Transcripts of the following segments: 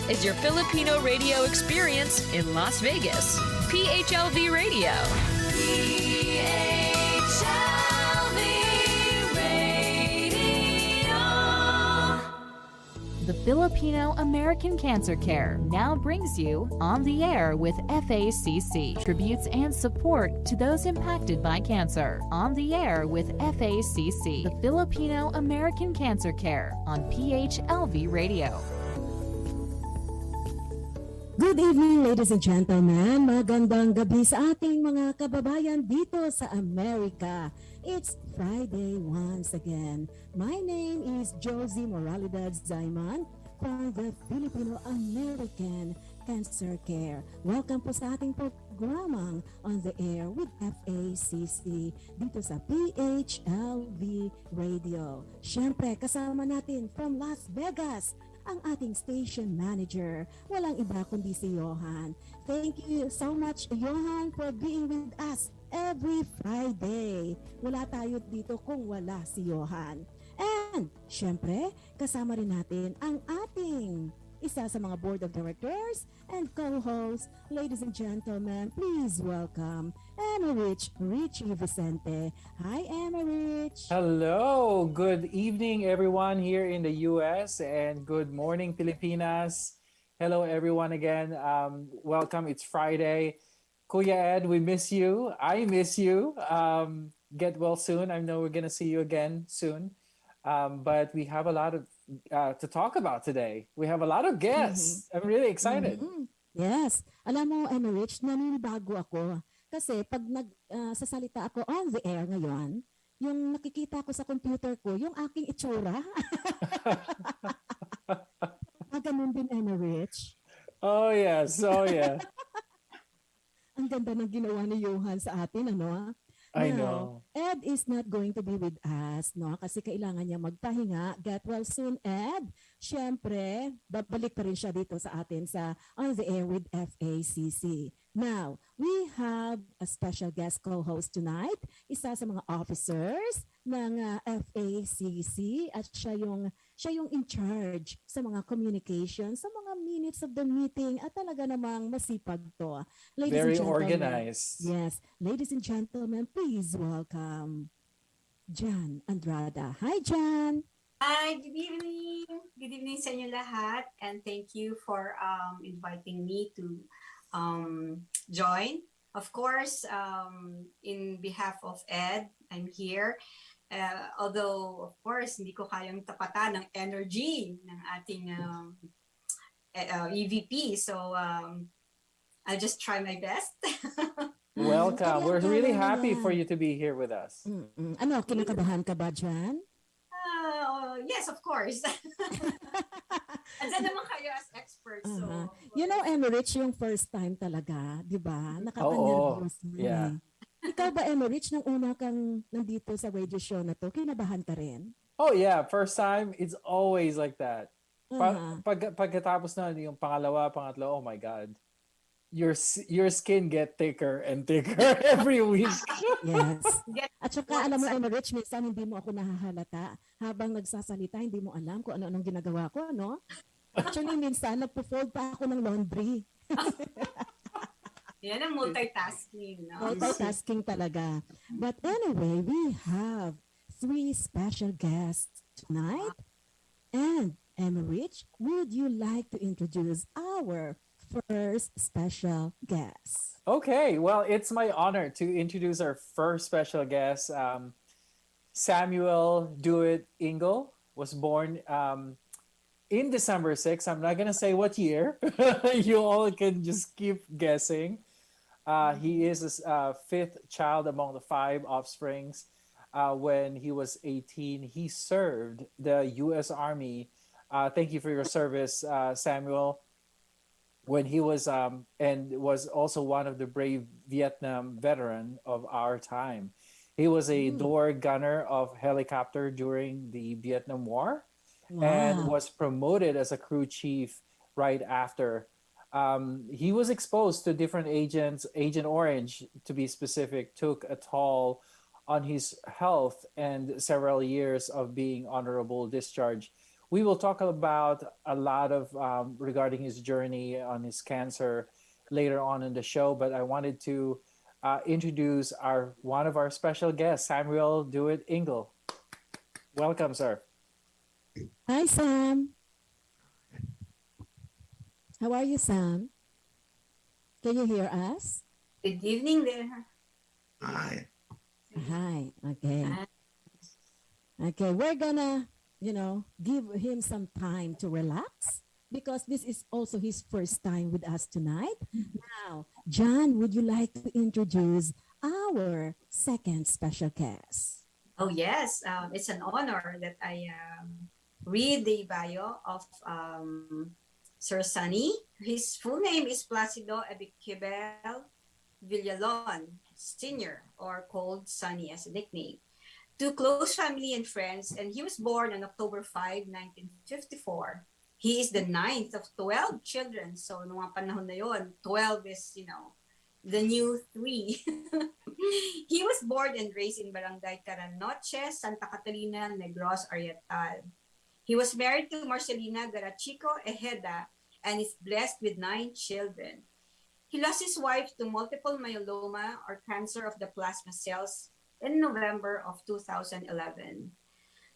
This is your Filipino radio experience in Las Vegas. PHLV Radio. PHLV Radio. The Filipino American Cancer Care now brings you On the Air with FACC. Tributes and support to those impacted by cancer. On the Air with FACC. The Filipino American Cancer Care on PHLV Radio. Good evening, ladies and gentlemen. Magandang gabi sa ating mga kababayan dito sa Amerika. It's Friday once again. My name is Josie Moralidad Zaiman from the Filipino American Cancer Care. Welcome po sa ating programang On the Air with FACC dito sa PHLV Radio. Siyempre, kasama natin from Las Vegas, ang ating station manager. Walang iba kundi si Johan. Thank you so much, Johan, for being with us every Friday. Wala tayo dito kung wala si Johan. And, syempre, kasama rin natin ang ating isa sa mga board of directors and co-hosts. Ladies and gentlemen, please welcome Emmerich Richie Vicente. Hi, Emmerich. Hello. Good evening, everyone here in the U.S. and good morning, Filipinas. Hello, everyone again. Welcome. It's Friday. Kuya Ed, we miss you. I miss you. Get well soon. I know we're going to see you again soon. But we have a lot of to talk about today. We have a lot of guests. I'm really excited. Yes. Alam mo, Emmerich, naninibago ako. Kasi pag nagsasalita ako on the air ngayon, yung nakikita ko sa computer ko, yung aking itsura. Ganun din, Emmerich. Oh, yes. Oh, yeah. Ang ganda ng ginawa ni Johan sa atin, ano? I know. Ed is not going to be with us, no? Kasi kailangan niya magpahinga. Get well soon, Ed. Siyempre, babalik pa rin siya dito sa atin sa On the Air with FACC. Now, we have a special guest co-host tonight. Isa sa mga officers ng FACC at siya yung in charge sa mga communication, sa mga minutes of the meeting at talaga namang masipag to. Very organized. Yes. Ladies and gentlemen, please welcome Jan Andrada. Hi, Jan. Hi, good evening. Good evening sa inyo lahat. And thank you for inviting me to join. Of course, in behalf of Ed, I'm here. Although, of course, hindi ko kayang tapatan ng energy ng ating EVP. So, I'll just try my best. Welcome. We're really happy for you to be here with us. Ano, kinakabahan ka ba, Jan? Yes, of course. Andiyan naman kayo as experts. So, you know, Emmerich, yung first time talaga, di ba? Nakaka-nervous mo. Yeah. Ikaw ba, Emmerich, nang una kang nandito sa radio show na to, kinabahan ka rin? Oh, yeah. First time, it's always like that. Pagkatapos na yung pangalawa, pangatlo, oh my God. Your skin get thicker and thicker every week. Yes. At saka, alam mo, Emmerich, minsan hindi mo ako nahahalata. Habang nagsasalita, hindi mo alam kung ano-anong ginagawa ko, ano? Actually, minsan, nagpo-fold pa ako ng laundry. yan ang multitasking. No? Multitasking talaga. But anyway, we have 3 special guests tonight. And, Emmerich, would you like to introduce our first special guest? Okay, well, it's my honor to introduce our first special guest. Samuel Dewitt Ingle was born in December 6th. I'm not going to say what year. You all can just keep guessing. He is a 5th child among the 5 offsprings. When he was 18, he served the U.S. Army. Thank you for your service, Samuel. When he was and was also one of the brave Vietnam veteran of our time. He was a door gunner of helicopter during the Vietnam War. Wow. And was promoted as a crew chief right after. He was exposed to different agents. Agent Orange, to be specific, took a toll on his health and several years of being honorable discharge we will talk about a lot of regarding his journey on his cancer later on in the show. But I wanted to introduce one of our special guests, Samuel Dewitt Ingle. Welcome, sir. Hi, Sam. How are you, Sam? Can you hear us? Good evening there. Hi. Hi. Okay. Okay, we're gonna, give him some time to relax because this is also his first time with us tonight. Now, John, would you like to introduce our second special guest? Oh yes, it's an honor that I read the bio of Sir Sunny. His full name is Placido Abequibel Villalon Sr, or called Sunny as a nickname. To close family and friends, and he was born on October 5, 1954. He is the ninth of 12 children. So, nung mga panahon na yun, 12 is, the new 3. He was born and raised in Barangay Caranoche, Santa Catalina, Negros Oriental. He was married to Marcelina Garachico Ejeda and is blessed with 9 children. He lost his wife to multiple myeloma, or cancer of the plasma cells, in November of 2011.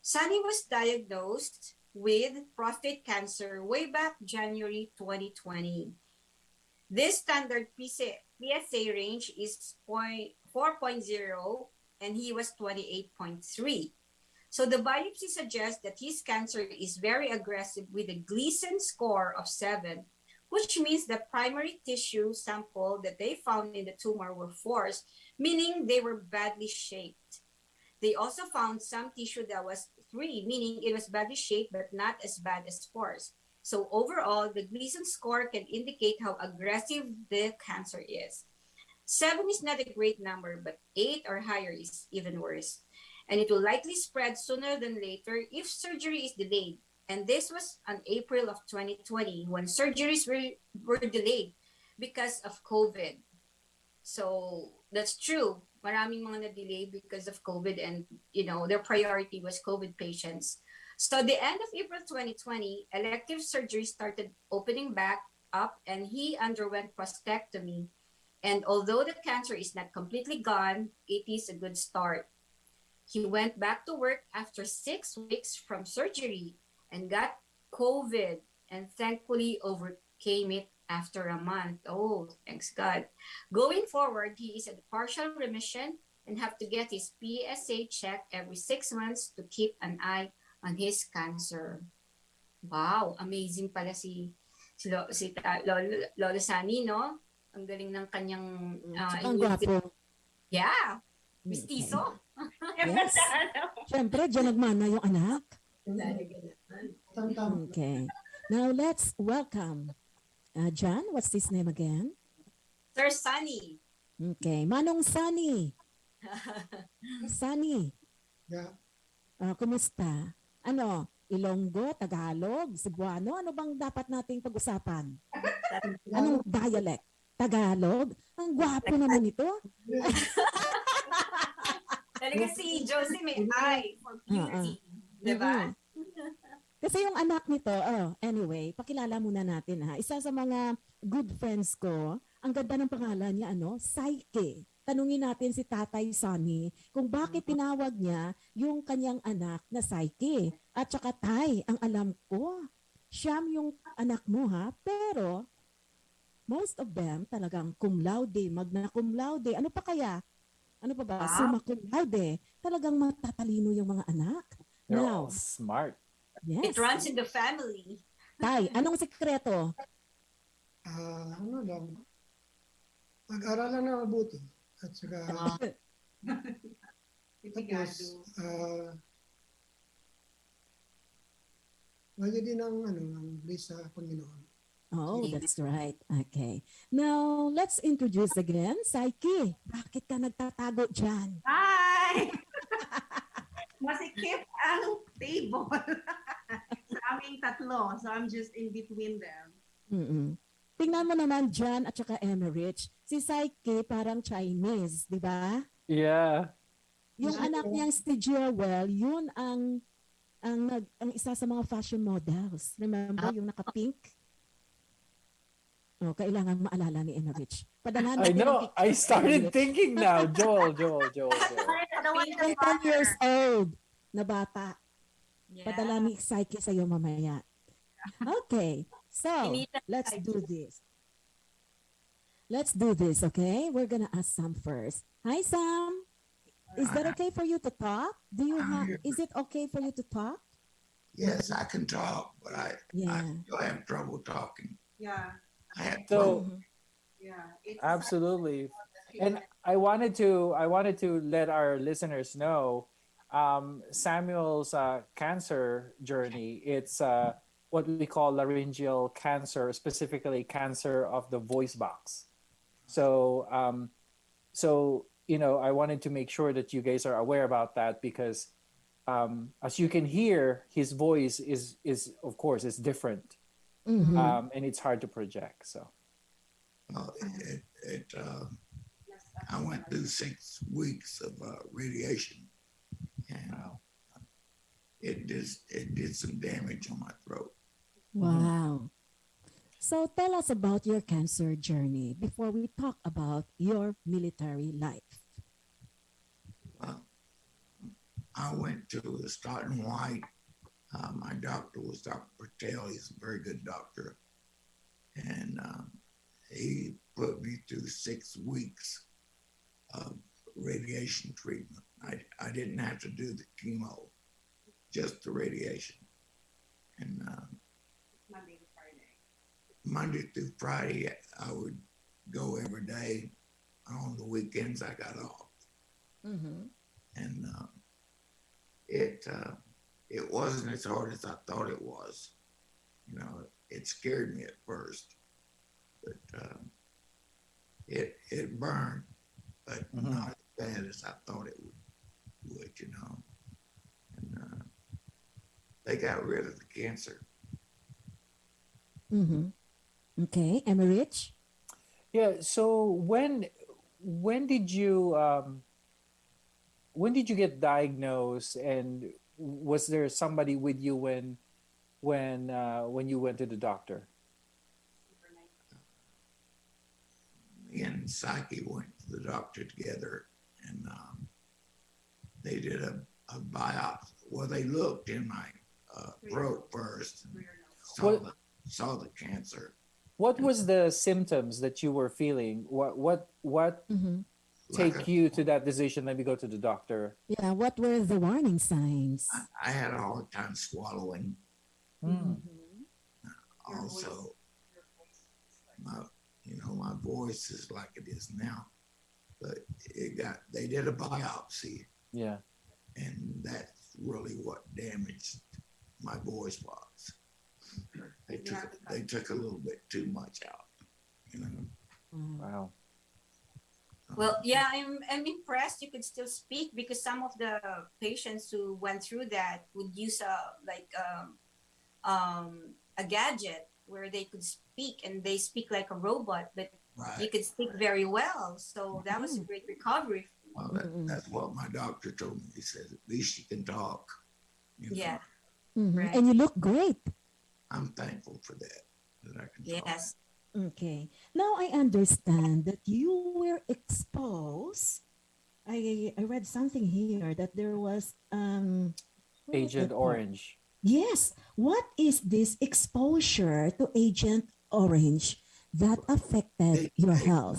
Sunny was diagnosed with prostate cancer way back January 2020. This standard PSA range is 4.0 and he was 28.3. So the biopsy suggests that his cancer is very aggressive with a Gleason score of 7, which means the primary tissue sample that they found in the tumor were 4s, meaning they were badly shaped. They also found some tissue that was 3, meaning it was badly shaped but not as bad as 4s. So overall, the Gleason score can indicate how aggressive the cancer is. 7 is not a great number, but 8 or higher is even worse. And it will likely spread sooner than later if surgery is delayed. And this was on April of 2020 when surgeries were delayed because of COVID. So that's true. Maraming mga na-delay because of COVID and, their priority was COVID patients. So the end of April 2020, elective surgery started opening back up and he underwent prostatectomy. And although the cancer is not completely gone, it is a good start. He went back to work after 6 weeks from surgery and got COVID and thankfully overcame it after a month. Oh, thanks God. Going forward, he is at partial remission and have to get his PSA checked every 6 months to keep an eye on his cancer. Wow, amazing pala si Lolo Sunny, no? Ang galing ng kanyang Ang gwapo. Yeah, mistiso. Yes. Siyempre, dyan nagmana yung anak. Okay. Now, let's welcome John. What's his name again? Sir Sunny. Okay. Manong Sunny. Sunny. Yeah. Kumusta? Ilonggo, Tagalog, Cebuano? Ano bang dapat nating pag-usapan? Anong dialect? Tagalog? Ang gwapo naman ito. Talaga si Josie may eye for beauty. Diba? Kasi yung anak nito, anyway, pakilala muna natin ha. Isa sa mga good friends ko, ang ganda ng pangalan niya, Psyche. Tanungin natin si Tatay Sunny kung bakit tinawag niya yung kanyang anak na Psyche. At saka Tay, ang alam ko, Siyam yung anak mo ha, pero most of them talagang cum laude, magna cum laude. Ano pa kaya? Ano pa ba? Summa cum laude. Talagang matatalino yung mga anak. They're Now, all smart. yes. It runs in the family. Tay, anong sekreto? Ano lang, mag-aralan na mabuti. At saka, tapos, lagi din ang grace sa Panginoon. Oh, that's right. Okay. Now, let's introduce again, Psyche. Bakit ka nagtatago dyan? Hi! Masikip ang table sa aming tatlo. So I'm just in between them. Mm-mm. Tingnan mo naman John at saka Emerich. Si Psyche parang Chinese, di ba? Yeah. Yung anak niyang si Jewel, yun ang ang isa sa mga fashion models. Remember yung naka-pink? Oh, kailangan maalala ni Enrich. Padala I natin ang know. I picture, started Enrich. thinking now. Joel. The one Yung 10 years old na bata. Yeah. Padala ni Psyche sa'yo mamaya. Okay. So, Inita let's Psyche. do this. Let's do this, okay? We're gonna ask Sam first. Hi, Sam. Is that okay for you to talk? Is it okay for you to talk? Yes, I can talk, but I Yeah. still have trouble talking. Yeah, I had So Mhm. yeah. It's absolutely. And I wanted to let our listeners know Samuel's cancer journey. It's what we call laryngeal cancer, specifically cancer of the voice box. So I wanted to make sure that you guys are aware about that because as you can hear, his voice is of course is different, Mhm. and it's hard to project. So I went through 6 weeks of radiation, and wow. it did some damage on my throat. Wow. So tell us about your cancer journey before we talk about your military life. I went to the Stoughton White. My doctor was Dr. Patel. He's a very good doctor, and he put me through 6 weeks of radiation treatment. I didn't have to do the chemo, just the radiation. And Monday to Friday. Monday through Friday, I would go every day. On the weekends, I got off. Mm-hmm. And it wasn't as hard as I thought it was. You know, it scared me at first, but it burned, but not as bad as I thought it would. You know, and they got rid of the cancer. Mm-hmm. Okay, Emmerich? Yeah. So when did you get diagnosed, and was there somebody with you when you went to the doctor? Me and Psyche went to the doctor together, and they did a biopsy. Well, they looked in my throat first and saw the cancer. What was the symptoms that you were feeling? What Mm-hmm. take you to that decision? Let me go to the doctor. Yeah, what were the warning signs? I had a hard time swallowing. Mm. Also, my voice is like it is now, but they did a biopsy, Yeah. and that's really what damaged my voice box. They took a little bit too much out, you know. Wow. Well, yeah, I'm impressed you could still speak because some of the patients who went through that would use a gadget where they could speak and they speak like a robot, but Right. you could speak very well. So that was a great recovery. Well, that's what my doctor told me. He said, at least you can talk. You know. Yeah. Mhm. Right. And you look great. I'm thankful for that I can talk. Yes. Okay. Now I understand that you were exposed. I read something here that there was where was Agent that part? Orange. Yes. What is this exposure to Agent Orange that affected your health?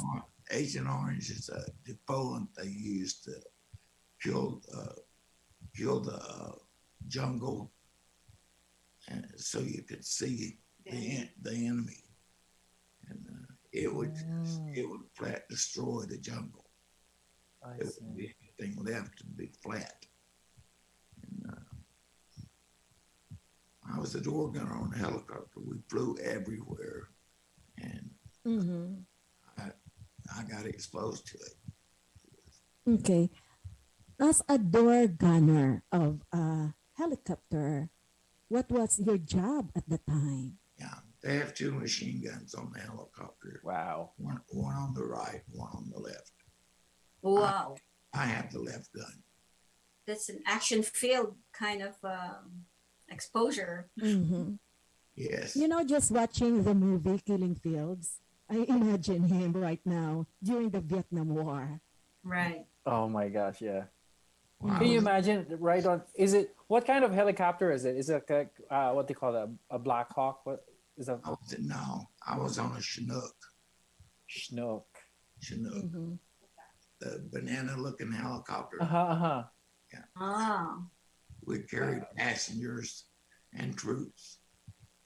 Agent Orange is a depolant they use to kill the jungle, and so you could see the enemy, and it would flat destroy the jungle. I It see. would be anything left to be flat. And I was a door gunner on a helicopter. We flew everywhere, and Mm-hmm. I got exposed to it. Okay. As a door gunner of a helicopter, what was your job at the time? Yeah, they have 2 machine guns on the helicopter. Wow. One on the right, one on the left. Wow. I have the left gun. that's an action filled kind of exposure. Mhm. Yes. You know, just watching the movie Killing Fields, I imagine him right now during the Vietnam War. Right. Oh my gosh, yeah. When I Can you was- imagine right on? Is it what kind of helicopter is it? Is it like what they call that? A Black Hawk? What is a I was on a Chinook. Chinook? Chinook, Mhm. the banana-looking helicopter. Uh-huh. Ah. We carried passengers and troops.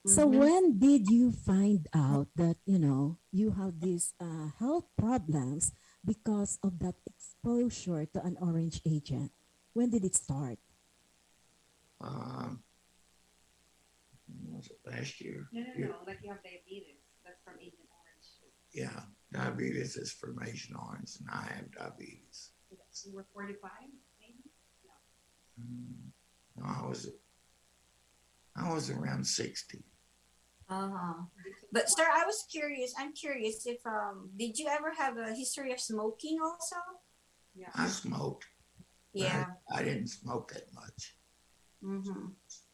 So Mhm. when did you find out that, you have these health problems because of that exposure to an orange agent? When did it start? When was it last year? No. Like you have diabetes. That's from Agent Orange. Yeah, diabetes is from Agent Orange, and I have diabetes. You were 45, maybe? No, I was around 60. Uh-huh. But sir, I was curious. I'm curious if did you ever have a history of smoking also? Yeah. I smoked. but Yeah. I didn't smoke that much. Mm-hmm.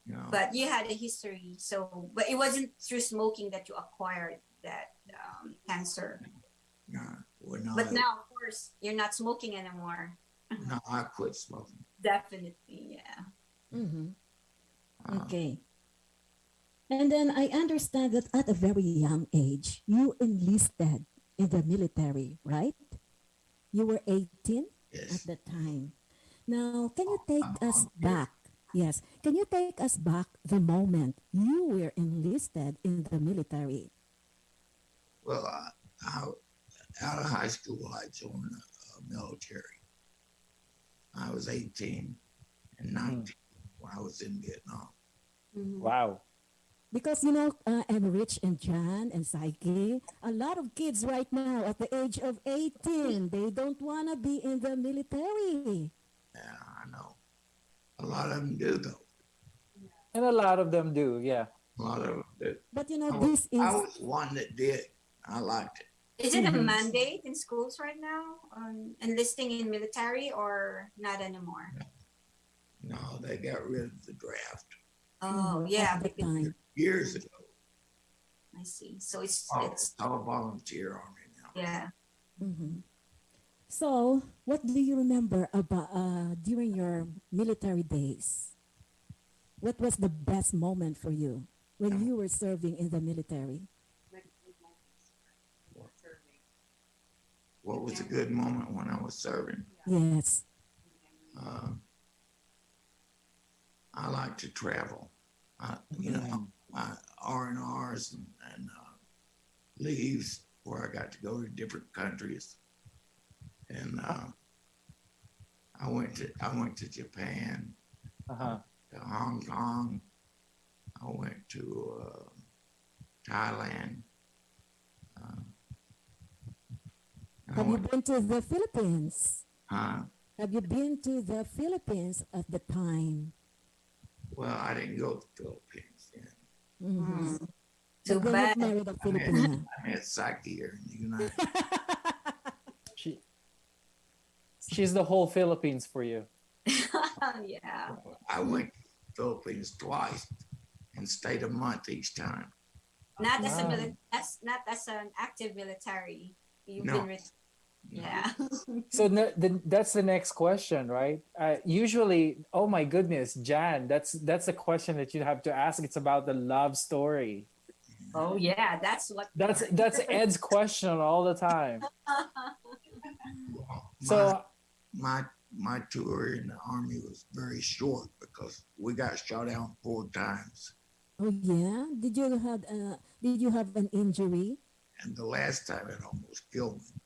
You know. But you had a history, so but it wasn't through smoking that you acquired that cancer. No, But now, of course, you're not smoking anymore. no, I quit smoking. Definitely, yeah. Mm-hmm. Uh, Okay. And then I understand that at a very young age, you enlisted in the military, right? You were 18 at Yes. the time. Now, can you take us back? Yes. Can you take us back the moment you were enlisted in the military? Well, out of high school, I joined the military. I was 18 and 19 when I was in Vietnam. Mhm. Wow. Because, Rich and John and Psyche, a lot of kids right now at the age of 18, they don't want to be in the military. Yeah, I know. A lot of them do, though. And a lot of them do, yeah. A lot of them do. But, I was one that did. I liked it. Is it a Mhm. mandate in schools right now on enlisting in military or not anymore? No, they got rid of the draft Oh, Mhm, yeah, at the because time. years ago. I see. So it's It's all volunteer army now. yeah. Mhm. So, what do you remember about during your military days? What was the best moment for you when you were serving in the military? Like good moments for serving. What was a good moment when I was serving? Yes. Uh, I like to travel. My R&Rs and leaves where I got to go to different countries. And I went to Japan, Uh-huh. to Hong Kong. I went to Thailand. I Have you went, been to the Philippines? huh? Have you been to the Philippines at the time? Well, I didn't go to the Philippines then. Mhm. Too But then bad. you married a I Filipina. met Psyche here in the United She she's the whole Philippines for you. Yeah. I went to the Philippines twice and stayed a month each time. Not as a Wow. not as an active military. You've No. been yeah. So that's the next question, right? Usually, oh my goodness, Jan, that's the question that you have to ask. It's about the love story. Oh yeah, that's what That's Ed's question all the time. So My tour in the army was very short because we got shot out 4 times, Oh yeah? Did you have an injury? and the last time it almost killed me.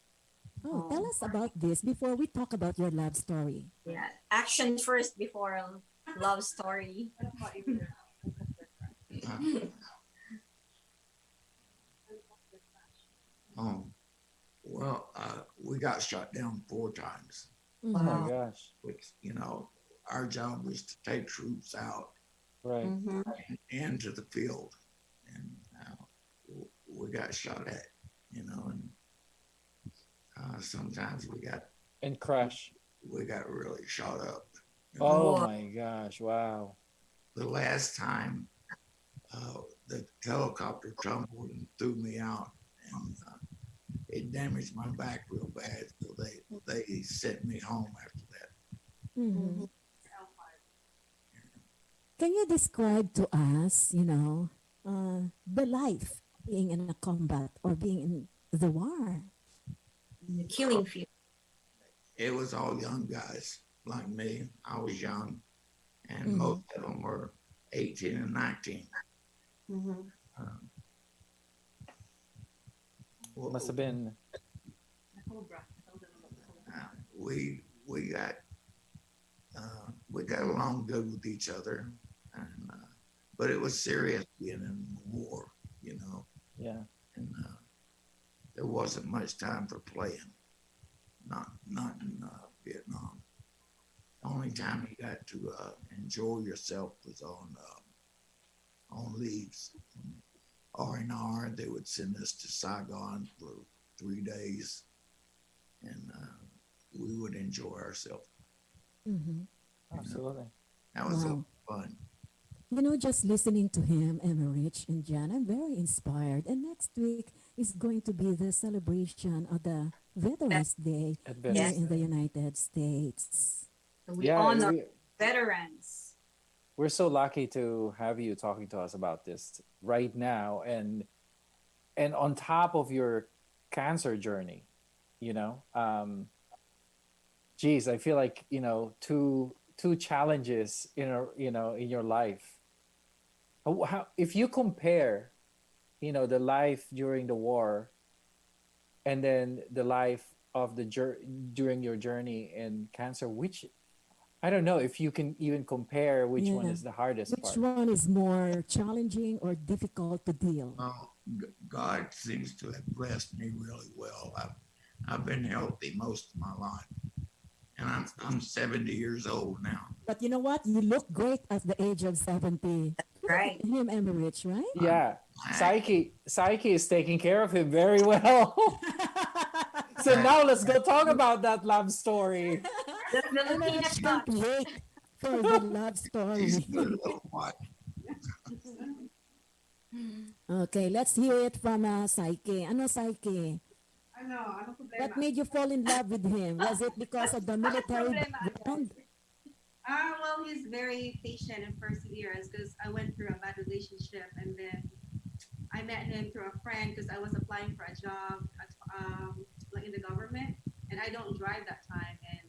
Oh, tell us about this before we talk about your love story. yeah. Action first before love story. What about you? Well, we got shot down 4 times, oh my gosh, which our job was to take troops out right. Mhm. and into the field, and we got shot at, and sometimes we got And crash. really shot up. Oh Whoa. my gosh! Wow. The last time the helicopter tumbled and threw me out, and it damaged my back real bad. So they sent me home after that. Mhm. Can you describe to us, the life being in a combat or being in the war? The killing field. It was all young guys like me. I was young, and Mhm. most of them were 18 and 19. Mhm. Um, Must have been. we got along good with each other, and but it was serious being in the war, Yeah. and there wasn't much time for playing. Not in Vietnam. The only time you got to enjoy yourself was on leaves. R&R, they would send us to Saigon for 3 days, and we would enjoy ourselves. Mhm. Absolutely. That was Wow. fun. Just listening to him, Emma Rich and Jan, I'm very inspired. And next week is going to be the celebration of the Veterans Day At here best. in the United States. We Yeah. honor veterans. We're so lucky to have you talking to us about this right now, and on top of your cancer journey, you know. Geez, I feel like two challenges in your life. If you compare, the life during the war, and then the life of during your journey in cancer, which I don't know if you can even compare which one Yeah. is the hardest Which part. one is more challenging or difficult to deal? Well, God seems to have blessed me really well. I've been healthy most of my life, and I'm 70 years old now. But you know what? You look great at the age of 70. Look Right. at him, Emma Rich, right? Yeah, I, Psyche is taking care of him very well. So now let's go talk about that love story. The Emma Filipino Rich touch. can't wait for the love she's story. a good little wife. Okay, let's hear it from Psyche. Ano, Psyche? Ano What problema? made you fall in love with him? Was it because of the military Problema background? Well, he's very patient and perseverance because I went through a bad relationship and then I met him through a friend because I was applying for a job like in the government and I don't drive that time and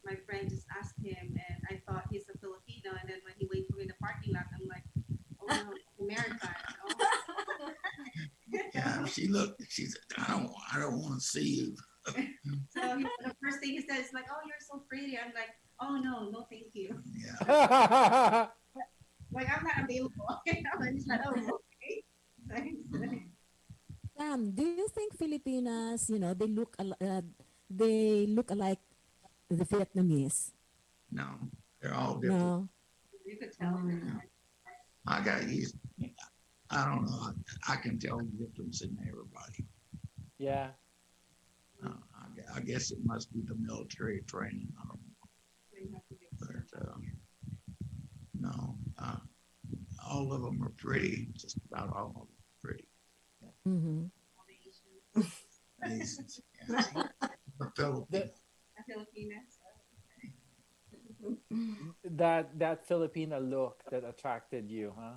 my friend just asked him and I thought he's a Filipino and then when he waited for me in the parking lot, I'm like, oh no, American. Oh. Yeah, she looked. She said, I don't want to see you." So the first thing he said is like, oh, you're so pretty. I'm like, oh no, thank you. Yeah, Like I'm not available. I'm just like, oh, okay. Thanks. Do you think Filipinas, they look alike the Vietnamese? no, they're all different. No. You could tell. I got used. I don't know. I can tell the difference in everybody. Yeah. I guess it must be the military training. I don't know. But no, all of them are pretty. Just about all of them are pretty. Mm-hmm. Asians, yeah. The Philippines. That Filipina look that attracted you, huh?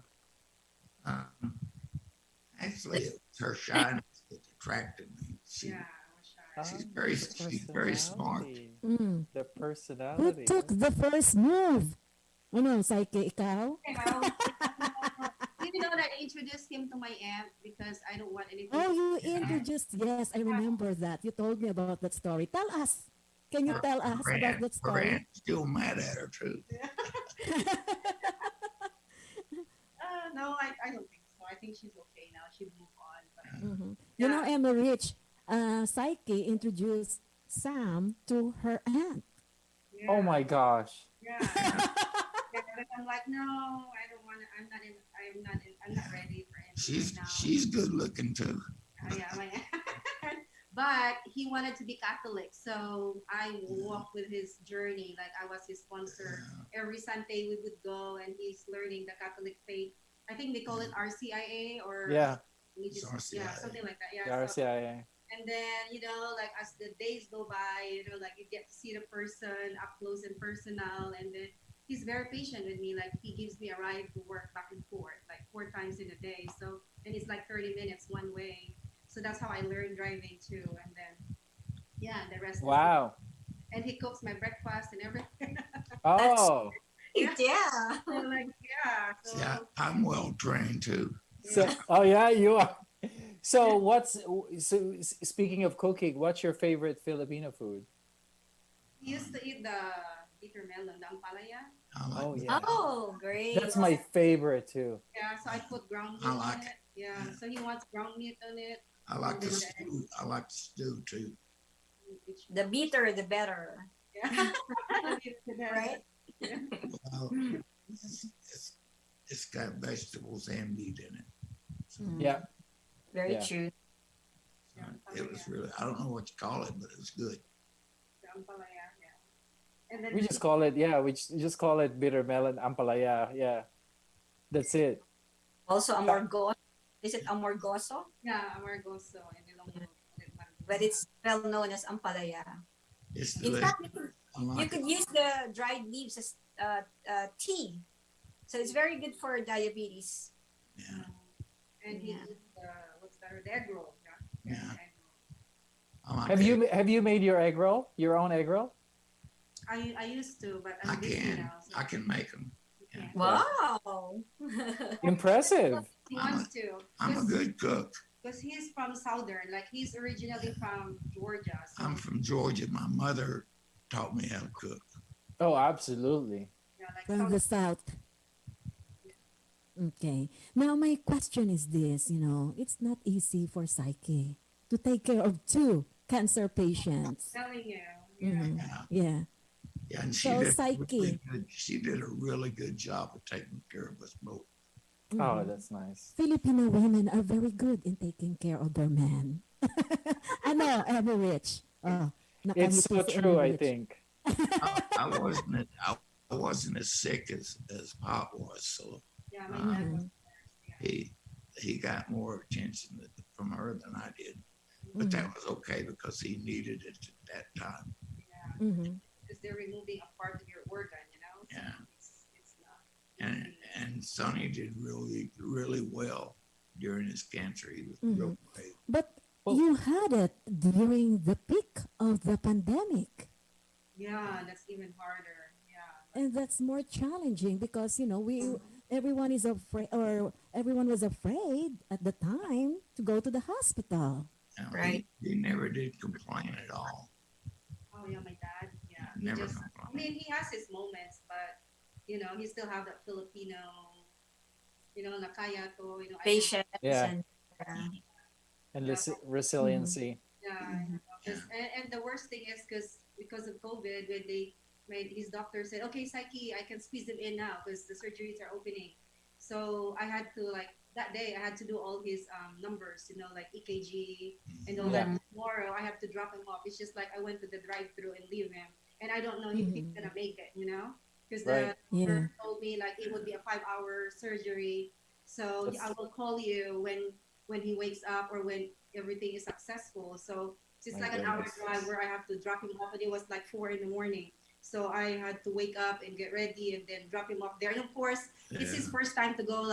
Actually, it was her shyness that attracted me. Yeah, I was shy. She's very smart. Personality. Mm. The Who personality. took the first move? Ano, Psyche, ikaw? You know that I introduced him to my aunt because I don't want anything. Oh, you introduced, yes, I remember that. You told me about that story. Tell us. Can you tell us Her about that her story? aunt's still mad at her too. No, I don't think so. I think she's okay now. She moved on. But Mhm. You know, Emma Rich, Psyche introduced Sam to her aunt. yeah, Oh my gosh. yeah. Yeah, but I'm like, no, I don't want to. I'm not ready for anything now. She's good looking too. Yeah, my But he wanted to be Catholic, so I walked with his journey. Like I was his sponsor. Every Sunday we would go, and he's learning the Catholic faith. I think they call it RCIA or Yeah. religious, yeah, something like that. Yeah. The RCIA. And then, like as the days go by, like you get to see the person up close and personal. And then he's very patient with me. Like he gives me a ride to work back and forth, like 4 times in a day. So, and it's like 30 minutes one way. So that's how I learned driving too. And then, yeah, the rest. Wow. And he cooks my breakfast and everything. Oh. Yeah. So like, yeah. So, Yeah, I'm well trained too. So, oh yeah, you are. So speaking of cooking, what's your favorite Filipino food? he used to eat the bitter melon, the ampalaya. I like Oh that. yeah. Oh, great. That's my favorite too. Yeah, so I put ground meat I like on it. Yeah, so he wants ground meat on it. I like the stew. I like the stew too. The bitter, the better. Yeah. Right? Well, it's got vegetables and meat in it. So, Yeah. Very Yeah. true. it was really, I don't know what you call it, but it was good. And then We just call it, just call it bitter melon ampalaya. Yeah. That's it. Also, amorgoso. Is it amorgoso? yeah, amargoso and Ilonggo. But it's well known as ampalaya. It's In delicious. fact, I you like could it. use the dried leaves as tea. So it's very good for diabetes. Yeah, And he Yeah. eats what's better, the egg roll. Yeah. Yeah. Egg roll. I like Have you made your egg roll? Your own egg roll? I used to, but I I'm busy can. now. So I can make them. yeah. Wow. Impressive. He wants to. I'm a good cook. Because he's from Southern, like he's originally from Georgia. So, I'm from Georgia. My mother taught me how to cook. Oh, absolutely. like From the south. Okay. Now my question is this, it's not easy for Psyche to take care of two cancer patients. telling you. Mhm. Yeah, Yeah. yeah, and So, Psyche. she did a really good job of taking care of us both. Oh, that's nice. Filipino women are very good in taking care of their men. I know, Abby Rich. Oh, It's so nakangiti si true, Abby I Rich. think. I wasn't as sick as Pop was, so Yeah, my dad was he got more attention from her than I did. But that was okay because he needed it at that time. Mhm. because they're removing a part of your organ, So Yeah. it's not. And Sonny did really well during his cancer. He was real great. But Well- you had it during the peak of the pandemic. Yeah, that's even harder. Yeah. And that's more challenging because everyone is afraid, or everyone was afraid at the time to go to the hospital. Right. He never did complain at all. Oh yeah, my dad. Yeah. Never I complained. mean, he has his moments, but he still have that Filipino, nakaya to, Patience. Yeah. And, And resiliency. Yeah. And the worst thing is because of COVID, when his doctor said, okay, Psyche, I can squeeze him in now because the surgeries are opening. So I had to that day I had to do all his numbers, like EKG and all that. Tomorrow I have to drop him off. It's just like I went to the drive-through and leave him, and I don't know if he's gonna make it, because Right. the doctor told me it would be a 5-hour surgery. So I will call you when he wakes up or when everything is successful. So it's My like an hour goodness. drive where I have to drop him off, and it was like 4 a.m. So I had to wake up and get ready and then drop him off there. And of course, it's his first time to go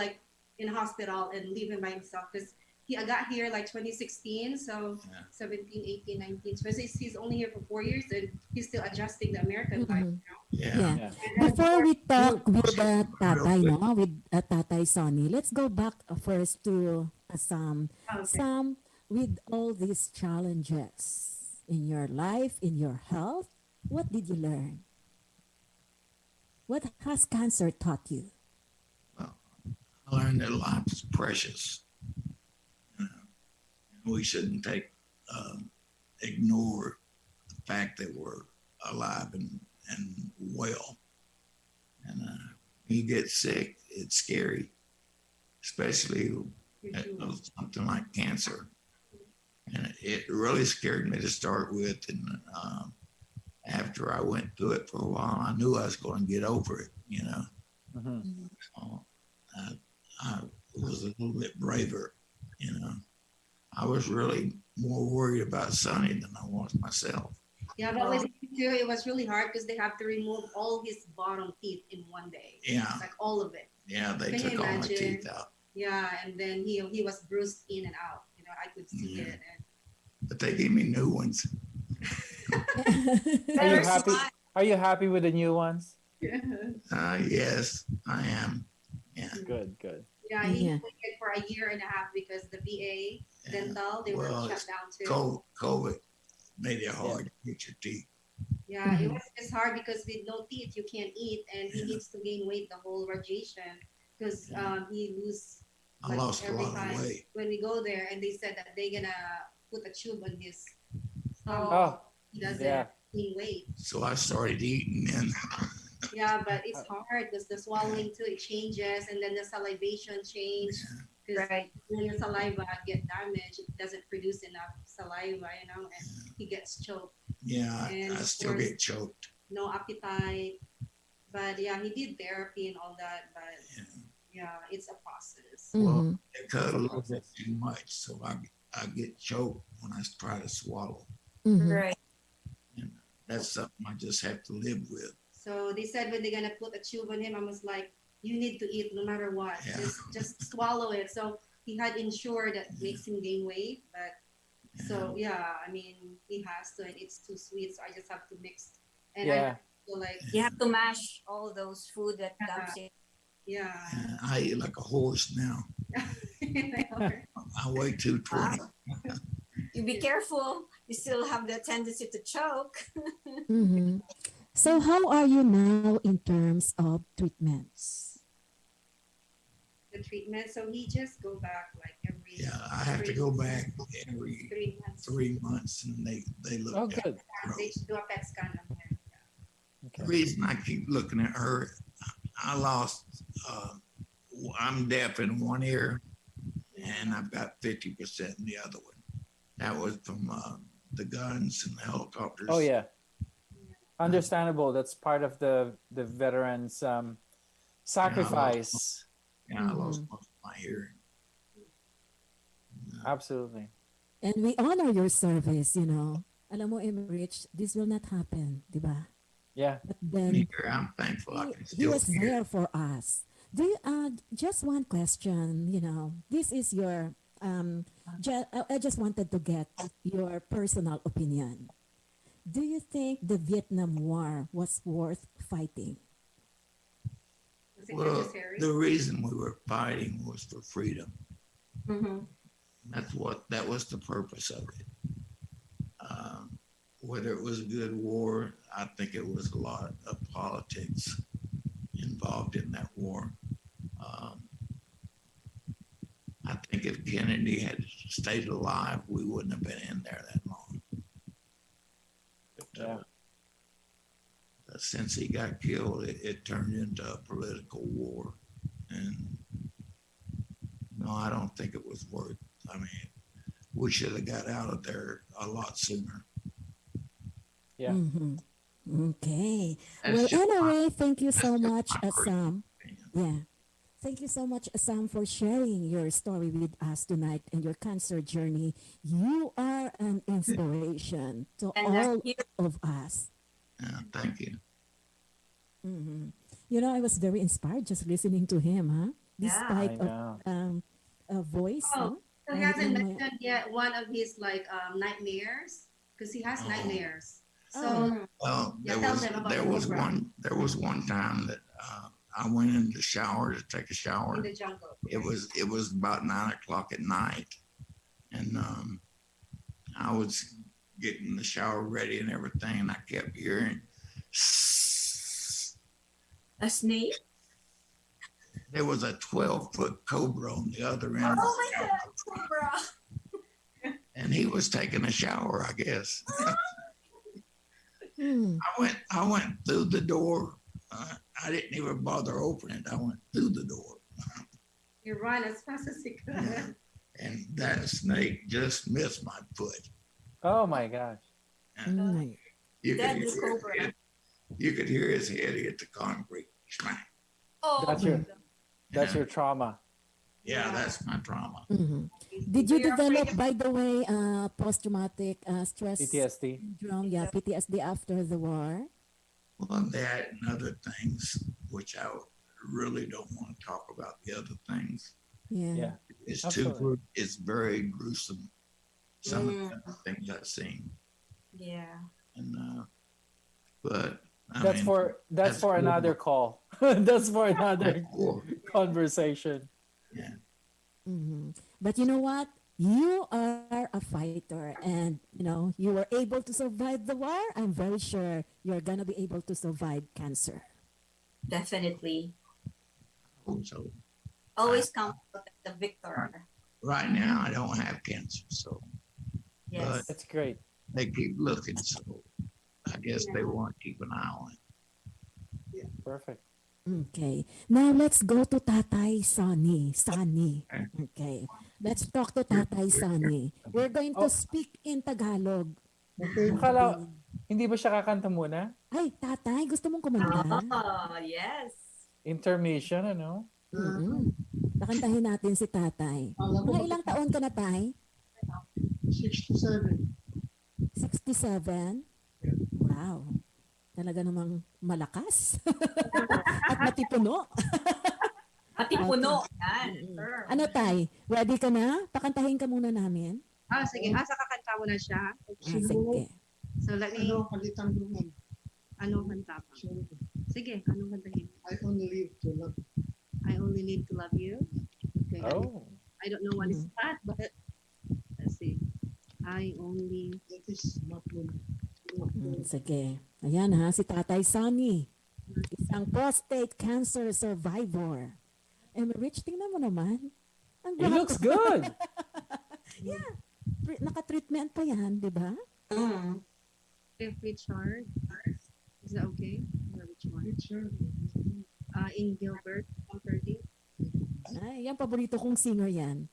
in a hospital and leave him by himself because I got here 2016, so 17, 18, 19. So he's only here for 4 years and he's still adjusting the American life. Yeah. Yeah. Before we talk with Tatay, Real no, with Tatay Sonny, let's go back first to Sam. Okay. Sam, with all these challenges in your life, in your health, what did you learn? What has cancer taught you? Well, I learned that life is precious. And we shouldn't ignore the fact that we're alive and well. And when you get sick, it's scary, especially something like cancer. And it really scared me to start with. And after I went through it for a while, I knew I was going to get over it, you know. Mhm. So I was a little bit braver, you know. I was really more worried about Sonny than I was myself. Yeah, but with him too, it was really hard because they have to remove all his bottom teeth in one day. Yeah. Like all of it. Yeah, they Can you took all my imagine? teeth out. Yeah, and then he was bruised in and out. You know, I could see Yeah. it. And But they gave me new ones. Are you happy? Are you happy with the new ones? Yes, I am. Yeah. Good, good. yeah, he Yeah. waited for a year and a half because the VA Yeah. dental, they Well, were shut it's down too. COVID made it hard to get your teeth. Yeah, it was just hard because with no teeth you can't eat, and he needs to gain weight the whole radiation because he lose. I like, lost a every lot time of weight. when we go there, and they said that they're gonna put a tube on his Oh, he doesn't yeah. gain weight. So I started eating and Yeah, but it's hard because the swallowing too, it changes, and then the salivation change. Because when your saliva get damaged, it doesn't produce enough saliva, you know, and he gets choked. yeah, And I of still course- get choked. No appetite. But yeah, he did therapy and all that, but Yeah. yeah, it's a process. Mhm. They cut a little bit too much, so I get choked when I try to swallow. Mhm. Right. And that's something I just have to live with. So they said when they're gonna put a tube on him, I was like, you need to eat no matter what. Yeah. Just swallow it. So he had Ensure that makes him gain weight, but so yeah, I mean he has to, and it's too sweet, so I just have to mix. And Yeah. I feel like You have to mash all those food that comes in. yeah. And I eat like a horse now. I weigh 220. You be careful. You still have the tendency to choke. Mhm. So how are you now in terms of treatments? The treatment. So he just go back like every Yeah, I have to go back every 3 months. 3 months and they look Oh, at good. They do a PET scan on him. The reason I keep looking at her, I lost, I'm deaf in one ear and I've got 50% in the other one. That was from the guns and the helicopters. Oh yeah. Understandable. That's part of the veterans sacrifice. Yeah, I lost most of my hearing. Absolutely. And we honor your service, you know. Alam mo, Rich, this will not happen, di ba? Yeah. But then Here, I'm thankful I can he still was hear. there for us. Do you, just one question, you know, this is your, I just wanted to get your personal opinion. Do you think the Vietnam War was worth fighting? Was it Well, necessary? the reason we were fighting was for freedom. Mm-hmm. That was the purpose of it. Whether it was a good war, I think it was a lot of politics involved in that war. I think if Kennedy had stayed alive, we wouldn't have been in there that long. But, since he got killed, it turned into a political war. And no, I don't think it was worth. I mean, we should have got out of there a lot sooner. Yeah. Mhm. Okay. That's Well, just anyway, thank you so that's just much, my personal Assam. opinion. Yeah. Thank you so much, Assam, for sharing your story with us tonight and your cancer journey. You are an inspiration to And all here, of us. Yeah, thank you. Mhm. You know, I was very inspired just listening to him, huh? Despite I know. of a voice. Oh, no? so he hasn't my- mentioned yet one of his like nightmares because he has Oh. nightmares. So Oh. Well, Yeah, tell them about the program. there was one time that I went in the shower to take a shower. in the jungle. It was about 9 o'clock at night, and I was getting the shower ready and everything, and I kept hearing. a snake. There was a 12-foot cobra on the other end, Oh my God, cobra. and he was taking a shower, I guess. Hmm. I went through the door. I didn't even bother opening it. I went through the door. You run as fast as you could. and that snake just missed my foot. Oh my gosh. And Mm. you could Deadly hear his cobra. head, you could hear his head hit the concrete. Smack. Oh, That's your And, trauma. yeah, that's my trauma. Mhm. Did you You're develop, afraid by the way, post-traumatic stress PTSD. syndrome? Yeah, PTSD after the war. Well, that and other things, which I really don't want to talk about the other things. Yeah. Yeah. It's Absolutely. it's very gruesome. Some Mm. of the things I've seen. Yeah. And but I That's mean, for that's cool. another call. That's for another cool. conversation. Yeah. Hmm. But you know what? You are a fighter, and you were able to survive the war. I'm very sure you're gonna be able to survive cancer. Definitely. So Always come out the victor. right now I don't have cancer, so Yes. That's great. they keep looking. So I guess they want to keep an eye on it. Perfect. Okay. Now let's go to Tatay Sonny. Okay. Let's talk to Tatay Sonny. We're going to Oh. speak in Tagalog. Okay. Akala, hindi ba siya kakanta muna? Ay, Tatay, gusto mong kumanta? Oh, yes. Intermission, ano? Mm-mm. Pakantahin natin si Tatay. Mga ilang taon ka na, Tay? 67. 67? Wow. Talaga namang malakas. At matipuno. Pati puno. Yan. Sure. Ano, Tay? Ready ka na? Pakantahin ka muna namin. Sige. Sa kakanta mo na siya. Sige. So let me, Ano, palitan mo man. anong kanta pa? Sige, anong kantahin? I only live to love. I only need to love you. Okay. Oh. I don't know what is that, but let's see. I only, That is not good. Sige. Ayan ha, si Tatay Sonny. Isang prostate cancer survivor. Rich, tingnan mo naman. Ang It gwapo. looks good. Yeah. Naka-treatment pa yan, di ba? Mm. if Richard, is that okay? Or Richard? Richard. In Gilbert, 130. Ay, yan, paborito kong singer yan.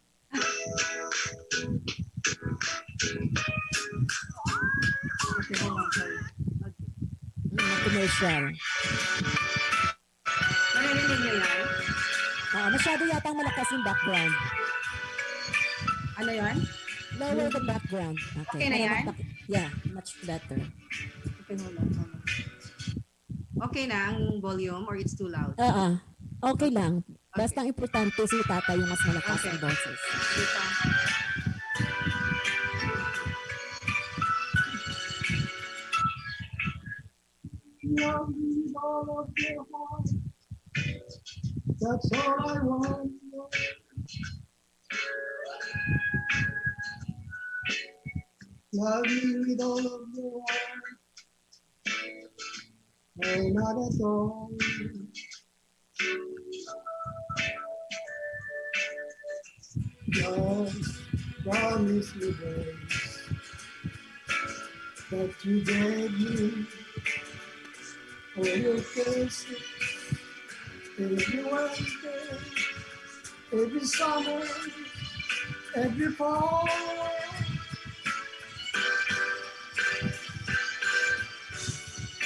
Okay, hold on, sorry. Okay. Commercial. Narinig niyo yan? Masyado yata malakas yung background. Ano yan? Lower the background. Okay na yan? Yeah, much better. Okay, hold on. Okay na ang volume or it's too loud? Okay lang. Basta ang importante si Tata yung mas malakas Okay. ang boses. Dito. Love me with all of your heart. That's all I want. Love me with all of your heart. No, not at all. Just promise me this, that you gave me all your kisses every Wednesday, every summer, every fall.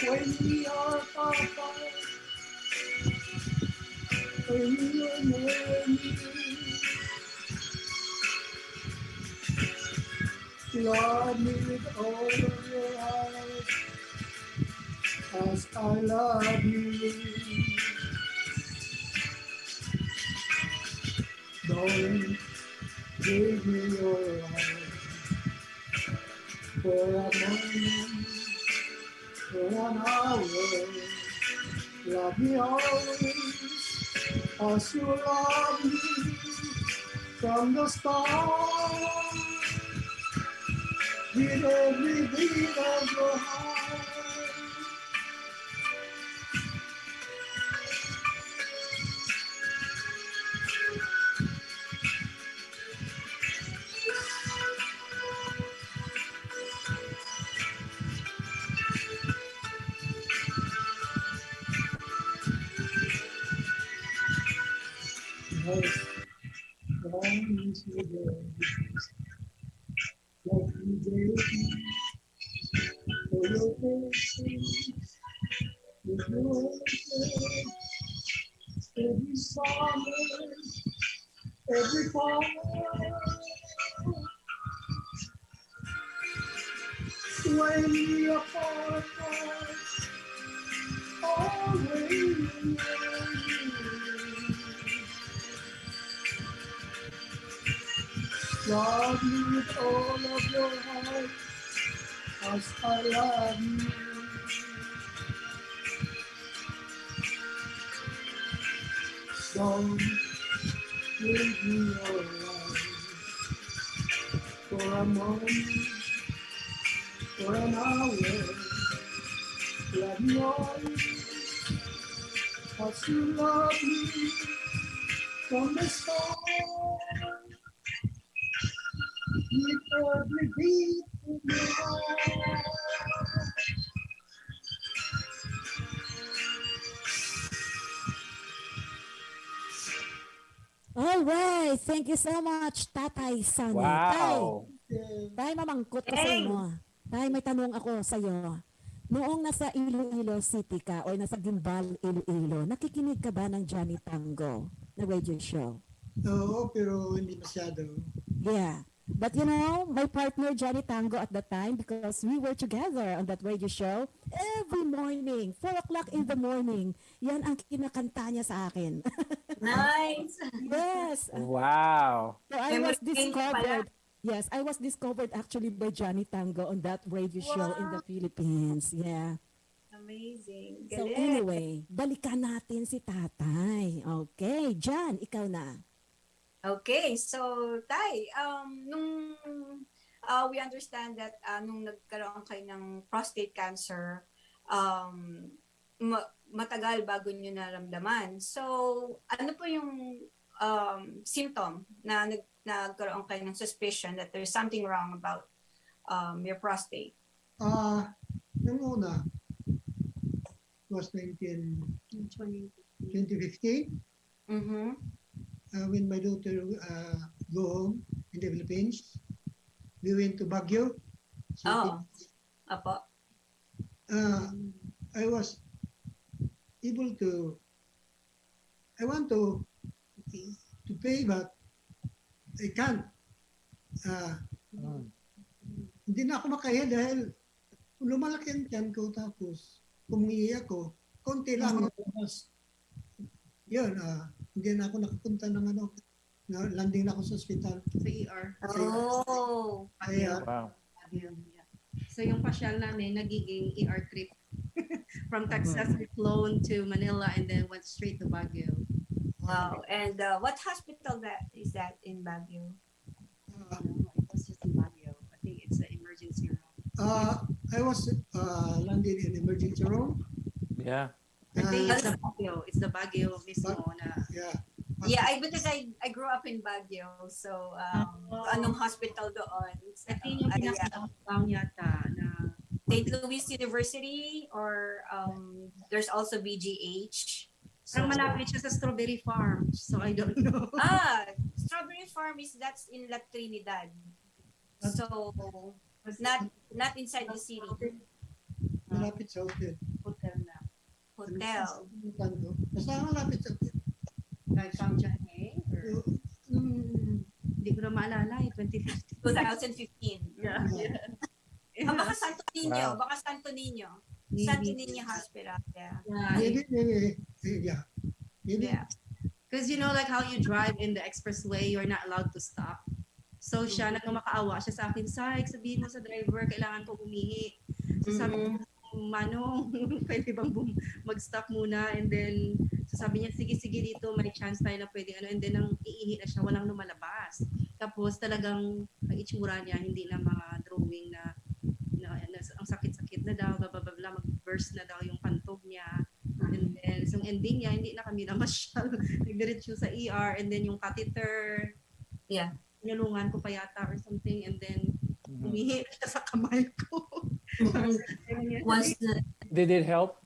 When we are far apart, when you are near me, love me with all of your heart, as I love you. Don't give me your love for a moment, for an hour. Love me always as you love me from the start. With every beat of your heart. Yes, promise Like you gave for your patience with your faith, every promise, every promise. When you're far apart, always love me with all of your heart, as I love you. Don't leave me alone for a moment, for an hour. Let me know as you love me from the start. With every beat of your heart. All right. Thank you so much, Tatay Sunny. Wow. Tay, mamangkot ko sa Thanks. inyo. Tay, may tanong ako sa iyo. Noong nasa Iloilo City ka o nasa Gimbal, Iloilo, nakikinig ka ba ng Johnny Tango na radio show? Oo, pero hindi masyado. Yeah. But you know, my partner Johnny Tango at that time, because we were together on that radio show, every morning, 4 o'clock in the morning, yan ang kinakanta niya sa akin. Nice. Yes. Wow. So I was Memory lane pala. discovered. Yes, I was discovered actually by Johnny Tango on that radio show in the Philippines. Yeah. Amazing. So Galing. anyway, balikan natin si Tatay. Okay, Jan, ikaw na. Okay, so Tay, nung we understand that nung nagkaroon kayo ng prostate cancer, matagal bago nyo naramdaman. So, ano po yung symptom na nagkaroon kayo ng suspicion that there's something wrong about your prostate? Nung una, was 2015, Mm-hmm. when my daughter go home in the Philippines. We went to Baguio. Oh, apo. I was able to, I want to pay, but I can't. Hindi na ako makaya dahil lumalaki ang tiyan ko, tapos umiiyak ako. Konti lang. Tapos, yun, hindi na ako nakapunta ng landing na ako sa ospital. Sa ER. Oh. Kaya, Wow. Yeah. So yung pasyal namin, nagiging ER trip. From Texas, we flown to Manila and then went straight to Baguio. Wow. And what hospital is that in Baguio? It was just in Baguio. I think it's the emergency room. I was landed in emergency room. Yeah. I think it's the Baguio. It's the Baguio mismo na. Yeah. Yeah, because I grew up in Baguio. So, anong hospital doon? I think yung pinaka-down yata na St. Louis University or there's also BGH. parang malapit siya sa Strawberry Farm. So I don't know. Strawberry Farm that's in La Trinidad. So, not inside the city. Malapit sa hotel. Hotel na. Hotel. Basta malapit sa hotel. Like Kamjane or hindi ko na maalala 2015. 2015. Yeah. Baka Santo Niño. Wow. Baka Santo Niño. Santo Niño Hospital. Yeah. Maybe. Yeah. Maybe. Yeah. Because you know like how you drive in the expressway, you're not allowed to stop. So siya, nagmakaawa siya sa akin, Saik, sabihin mo sa driver, kailangan ko umihi. So sabi ko, Manong, pwede bang mag-stop muna? And then, so sabi niya, sige dito, may chance tayo na pwede and then nang iihi na siya, walang lumalabas. Tapos talagang ang itsura niya, hindi na mga drawing na ang sakit-sakit na daw, mag-burst na daw yung pantog niya. And then, so ending niya, hindi na kami namasyal. Nagdiretso sa ER and then yung catheter, Yeah. nilungan ko pa yata or something and then umihi na siya sa kamay ko. Did it help?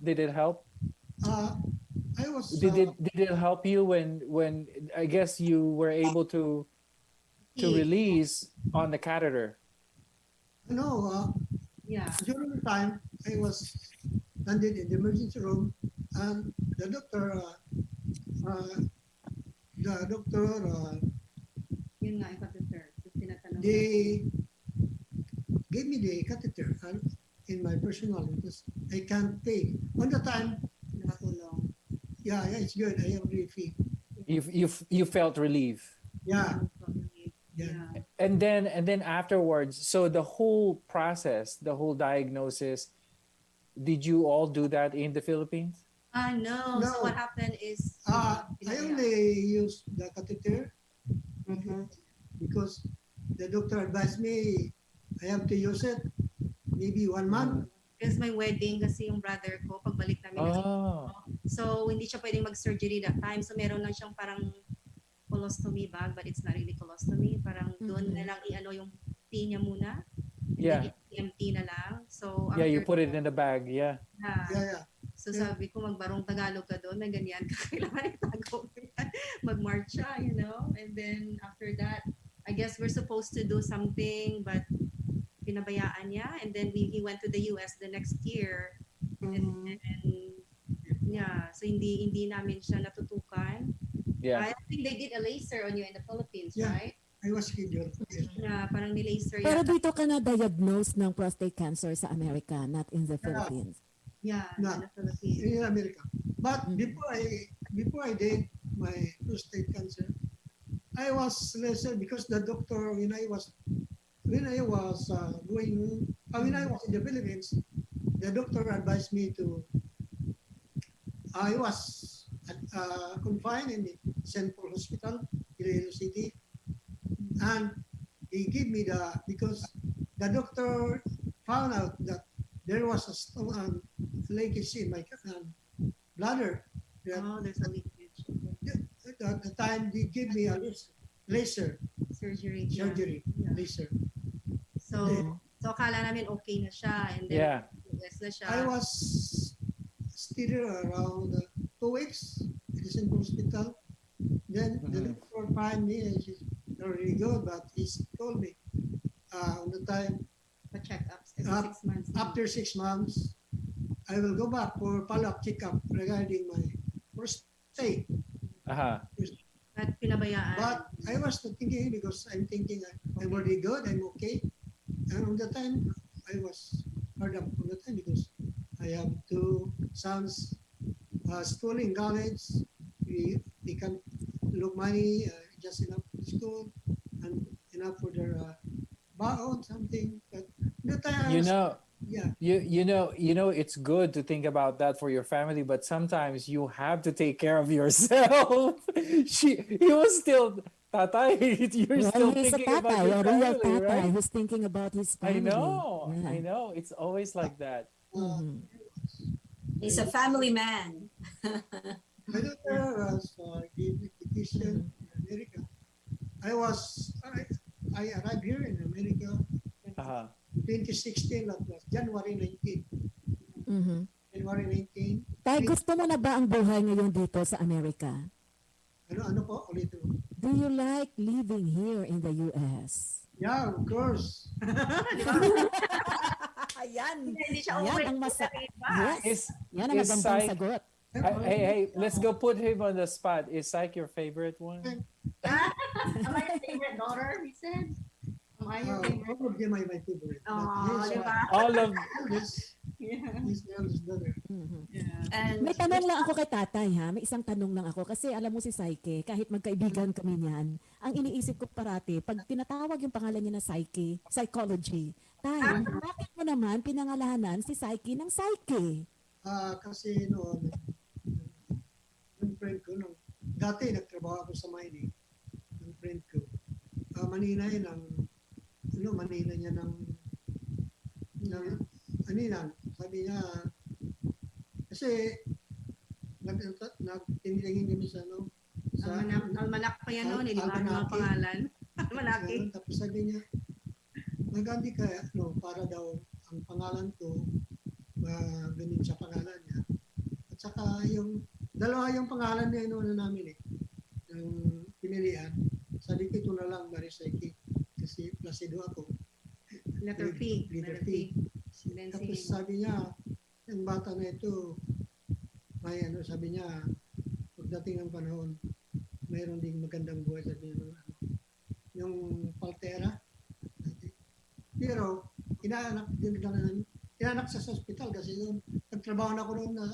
I was. Did it help you when I guess you were able to to release on the catheter. No, Yeah. during the time I was landed in the emergency room, and the doctor, Yun nga, yung catheter. Yung tinatanong. they gave me the catheter in my personal because I can't pay. On the time, Nakatulong. yeah, it's good. I am really feel. You felt relief. Yeah, Yeah. And then afterwards, so the whole process, the whole diagnosis, did you all do that in the Philippines? No. No. So what happened is, I only use the catheter Mhm. because the doctor advised me I have to use it maybe 1 month. Because may wedding kasi yung brother ko, pagbalik namin ng Oh, So, hindi siya pwedeng mag-surgery that time. So, meron lang siyang parang colostomy bag, but it's not really colostomy. Parang doon na lang i-ano yung pee niya muna. And Yeah. then empty na lang. So, yeah, you after put it in the bag. Yeah. that, Yeah. So, sabi ko, magbarong Tagalog ka doon. May ganyan ka. Kailangan itago mo yan. Mag-march siya, you know? And then, after that, I guess we're supposed to do something, but pinabayaan niya. And then, he went to the US the next year. And yeah, so hindi namin siya natutukan. Yeah. I think they did a laser on you in the Philippines, Yeah. right? I was scheduled. Yes. Yeah, parang ni-laser Pero yata. dito ka na-diagnose ng prostate cancer sa Amerika, not in the Philippines. Yeah, No. in the Philippines. In America. But before I did my prostate cancer, I was lesser because the doctor when I was in the Philippines, the doctor advised me to. I was confined in the St. Paul Hospital, Iloilo City, and he gave me because the doctor found out that there was a stone leakage in my bladder. Oh, there's a leakage. At the time, they gave me a laser Surgery. surgery, Yeah. laser. So, akala namin okay na siya. And then, Yeah. US na siya. I was still around 2 weeks in the St. Paul Hospital. Then the doctor found me and she's really good, but he told me on the time Pa-check-ups every 6 months. after 6 months, I will go back for follow-up checkup regarding my prostate. Uh-huh. At pinabayaan. But I was not thinking because I'm thinking I'm already good, I'm okay. And on the time, I was hard up on the time because I have 2 sons still in college. We can look money just enough for school and enough for their baon something. But the time I You was, know, yeah, you know, it's good to think about that for your family, but sometimes you have to take care of yourself. He was still tatay. You're still Well, he's a thinking about tatay, your a real family, tatay right? who's thinking about his I family. know. Yeah. I know. It's always like that. Mhm. He's a family man. my daughter was gave me petition in America. I arrived here in America Uh-huh. 2016, that was January 19. Mhm. January 19. Tay, gusto mo na ba ang buhay ngayon dito sa Amerika? Ano po? Ulit mo. Do you like living here in the US? Yeah, of course. Ayan. Hindi siya Yan umuwi. ang Yes. Is Yan ang is magandang psych- sagot. hey, let's go put him on the spot. Is Psych your favorite one? Am I your favorite daughter, he said? Am I your favorite? All of them are my favorite. But Oh, he's, di ba? All of Yeah. he's the eldest brother. Mhm. Yeah. And May tanong lang ako kay tatay ha. May isang tanong lang ako. Kasi alam mo si Saike, kahit magkaibigan kami niyan, ang iniisip ko parati, pag tinatawag yung pangalan niya na Saike, psychology, tay, bakit mo naman pinangalanan si Saike ng Saike? Kasi noon, yung friend ko, dati nagtrabaho ako sa mining. Yung friend ko, Manila yun ang, Manila niya ng sabi niya, kasi nagtinilingin kami sa Almanak pa yan noon, hindi ba ang pangalan? Almanaki. Tapos sabi niya, nagandi ka, para daw ang pangalan ko, ganun sa pangalan niya. At saka dalawa yung pangalan niya namin yung pinilian. Sabi ko ito na lang, Marisaki. Kasi Placido ako. Letter P. Letter P. Tapos sabi niya, yung bata na ito, may ano, sabi niya, pagdating ng panahon, mayroon ding magandang buhay, sabi niya, yung Paltera. Pero, inanak sa hospital kasi yun, nagtrabaho na ako noon na,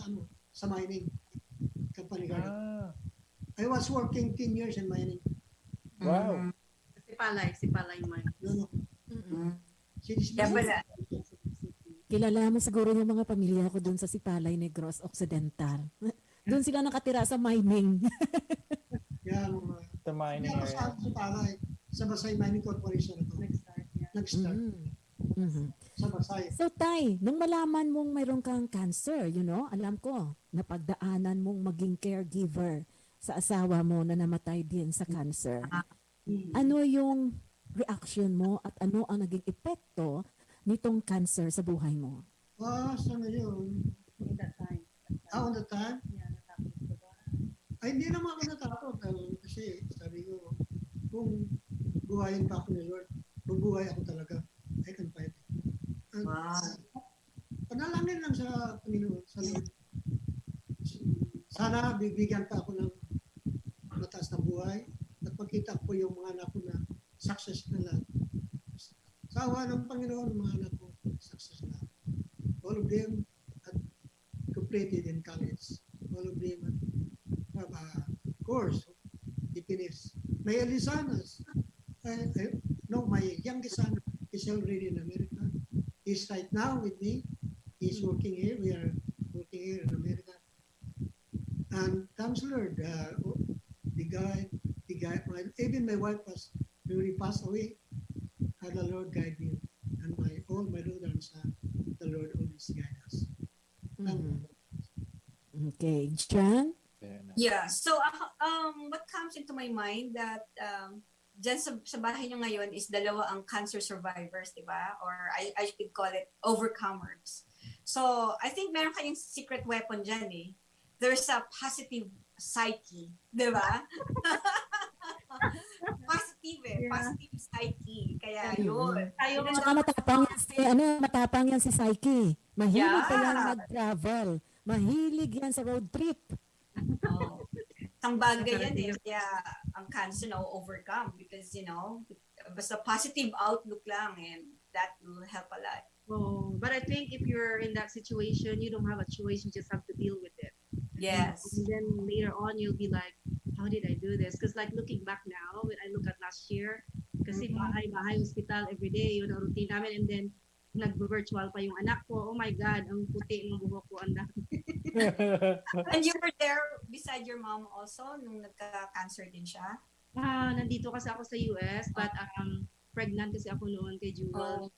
sa mining company. I was working 10 years in mining. Wow. Si Palay mine. No. Kaya pala, Kilala mo siguro yung mga pamilya ko doon sa Sipalay, Negros Occidental. Doon sila nakatira sa mining. Yeah, mga The mining ako area. sa Pasay, sa Basay Mining Corporation ako. Nag-start. Sa Basay. So Tay, nung malaman mong mayroon kang cancer, alam ko, napagdaanan mong maging caregiver sa asawa mo na namatay din sa cancer. Ano yung reaction mo at ano ang naging epekto nitong cancer sa buhay mo? Sa ngayon, In that time. on the time, Yeah, natapos ko ba? ay hindi naman ako natakot. Kasi sabi ko, kung buhayin pa ako ni Lord, bubuhay ako talaga. I can fight it. wow. Panalangin lang sa Panginoon, sa Lord. Sana bibigyan pa ako ng mataas na buhay at pagkita ko yung mga anak ko na success na lahat. Sa awa ng Panginoon, mga anak ko, success na. All of them had completed in college. All of them have a course. They finished. My eldest son my youngest son is already in America. He's right now with me. He's working here. We are working here in America. And thanks Lord, the guy, even my wife was already passed away. How the Lord guide me, and all my daughter and son, the Lord always guide us. Okay, John? Yeah. So, what comes into my mind that dyan sa bahay niyo ngayon is dalawa ang cancer survivors, di ba? Or I could call it overcomers. So, I think meron kayong secret weapon dyan eh. There's a positive psyche, di ba? Positive psyche. Kaya yun. Tayo Saka matapang yan si Psyche. Mahilig pa yan mag-travel. Mahilig yan sa road trip. Oh. Ang bagay yan eh. Kaya ang cancer na overcome because, basta positive outlook lang and that will help a lot. Oh, but I think if you're in that situation, you don't have a choice. You just have to deal with it. Yes. And then later on, you'll be like, how did I do this? Because like looking back now, when I look at last year, kasi bahay, hospital, everyday, yun ang routine namin. And then, nag-virtual pa yung anak ko. Oh my God, ang puti ng buhok ko. Ang dami. And you were there beside your mom also nung nagka-cancer din siya? Nandito kasi ako sa US, but pregnant kasi ako noon kay Jewel.